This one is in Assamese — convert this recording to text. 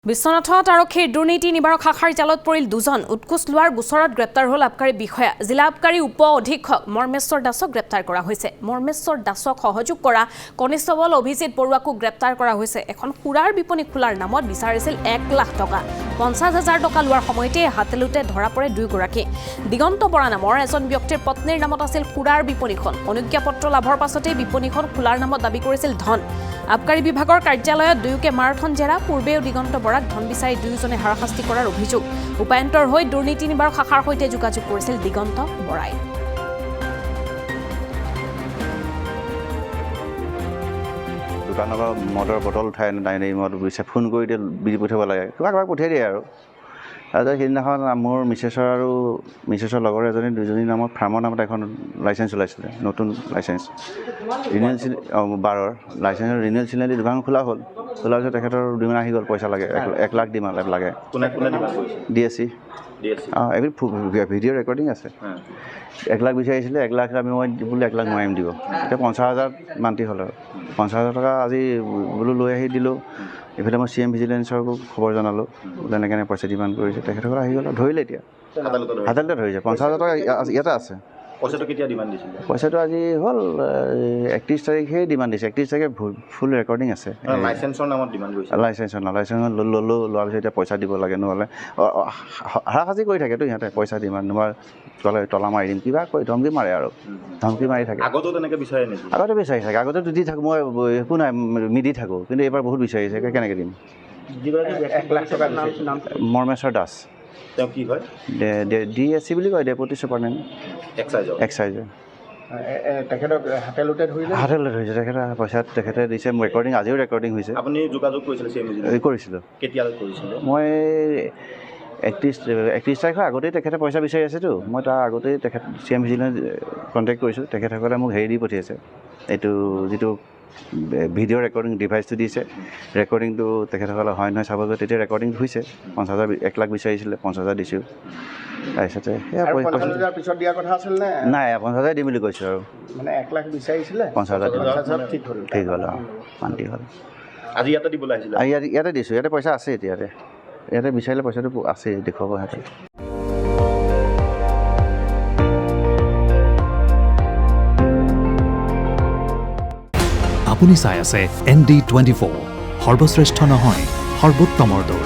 বিশ্বনাথত আৰক্ষীৰ দুৰ্নীতি নিবাৰক শাখাৰ জালত পৰিল দুজন উৎকোচ লোৱাৰ গোচৰত গ্ৰেপ্তাৰ হ'ল আবকাৰী বিষয়া জিলা আবকাৰী উপ অধীক্ষক মৰ্মেশ্বৰ দাসক গ্ৰেপ্তাৰ কৰা হৈছে মৰ্মেশ্বৰ দাসক সহযোগ কৰা কনিষ্টবল অভিজিত বৰুৱাকো গ্ৰেপ্তাৰ কৰা হৈছে এখন খুৰাৰ বিপণী খোলাৰ নামত বিচাৰিছিল 1 লাখ টকা 50,000 টকা লোৱাৰ সময়তে হাতেলুতে ধৰা পৰে দুইগৰাকী দিগন্ত বৰা নামৰ এজন ব্যক্তিৰ পত্নীৰ নামত আছিল খুৰাৰ বিপণীখন অনুজ্ঞাপত্ৰ লাভৰ পাছতে বিপণীখন খোলাৰ নামত দাবী কৰিছিল ধন আবকাৰী বিভাগৰ কাৰ্যালয়ত দুয়োকে মাৰথন জেৰা পূৰ্বেও দিগন্ত বৰাক ধন বিচাৰি দুয়োজনে হাৰাশাস্তি কৰাৰ অভিযোগ উপায়ন্তৰ হৈ দুৰ্নীতি নিবাৰক শাখাৰ সৈতে যোগাযোগ কৰিছিল দিগন্ত বৰাই দোকানৰ মদৰ বটল উঠাই ডাইনিং মদ বিচাৰি ফোন কৰি দিয়ে বিজি পঠিয়াব লাগে কিবা পঠিয়াই দিয়ে আৰু সেইদিনাখন মোৰ মিছেছৰ লগৰ এজনী দুজনীৰ নামত ফাৰ্মৰ নামত এখন লাইচেঞ্চ ওলাইছিলে নতুন লাইচেঞ্চ ৰিনিউৱেল 12 লাইচেঞ্চৰ ৰিনিউৱেল চিলেণ্ডি দোকান খোলা হ'ল খোলাৰ পিছত তেখেতৰ ডিমাণ্ড আহি গ'ল পইচা লাগে 1 লাখ ডিমাণ্ড লাগে DSC এইবোৰ ভিডিঅ' ৰেকৰ্ডিং আছে 1 লাখ বিচাৰিছিলে 1 লাখ আমি মই বোলো 1 লাখ নোৱাৰিম দিব এতিয়া 50,000 মান্তি হ'ল আৰু 50,000 টকা আজি বোলো লৈ আহি দিলোঁ ইফালে মই CM ভিজিলেন্সৰকো খবৰ জনালোঁ বোলে এনেকৈ পইচা ডিমাণ্ড কৰিছে তেখেতসকল আহি গ'ল ধৰিলে এতিয়া হাতেলতে ধৰিছে 50,000 টকা ইয়াতে আছে পইচাটো কেতিয়া ডিমাণ্ড দিছিলে পইচাটো আজি হ'ল 31 তাৰিখে ডিমাণ্ড দিছে 31 তাৰিখে ফুল ৰেকৰ্ডিং আছে লাইচেঞ্চৰ নামত ডিমাণ্ড কৰিছে লাইচেঞ্চ লোৱাৰ পিছত এতিয়া পইচা দিব লাগে নহ'লে হাৰাশাস্তি কৰি থাকেতো সিহঁতে পইচা ডিমাণ্ড তোমাৰ তলা মাৰি দিম কিবা কৈ ধমকি মাৰে আৰু ধমকি মাৰি থাকে আগতো তেনেকৈ বিচাৰে নেকি আগতে বিচাৰি থাকে আগতে দি থাকোঁ মই একো নাই মিদি থাকোঁ কিন্তু এইবাৰ বহুত বিচাৰিছে কেনেকৈ দিম 1 লাখ টকা মৰ্মেশ্বৰ দাস তেওঁ কি হয় DSC বুলি কয় ডেপুটি ছুপাৰডেণ্ট এক্সাইজৰ তেখেতক হাতেলতে ধৰিছে তেখেতে পইচা তেখেতে দিছে ৰেকৰ্ডিং আজিও ৰেকৰ্ডিং হৈছে আপুনি যোগাযোগ কৰিছিলে কৰিছিলোঁ কেতিয়ালৈ কৰিছিলে মই 31 তাৰিখৰ আগতেই তেখেতে পইচা বিচাৰি আছেতো মই তাৰ আগতেই তেখেত CM ভিজিলেন্স কণ্টেক্ট কৰিছোঁ তেখেতসকলে মোক হেৰি দি পঠিয়াইছে এইটো যিটো ভিডিঅ' ৰেকৰ্ডিং ডিভাইচটো দিছে ৰেকৰ্ডিংটো তেখেতসকলে হয় নহয় চাব গৈ তেতিয়া ৰেকৰ্ডিং হৈছে 50,000 1 লাখ বিচাৰিছিলে 50,000 দিছোঁ তাৰপিছতে পিছত দিয়া কথা আছিল নে নাই 50,000 দিম বুলি কৈছোঁ আৰু মানে 1 লাখ বিচাৰিছিলে 50,000 ঠিক হ'ল অঁ মান্তি হ'ল আজি ইয়াতে দিবলৈ আহিছিলে ইয়াতে দিছোঁ ইয়াতে পইচা আছে ইয়াতে বিচাৰিলে পইচাটো আছে দেখুৱাব সিহঁতে আপুনি চাই আছে ND24 সৰ্বশ্ৰেষ্ঠ নহয় সৰ্বোত্তমৰ দৌৰ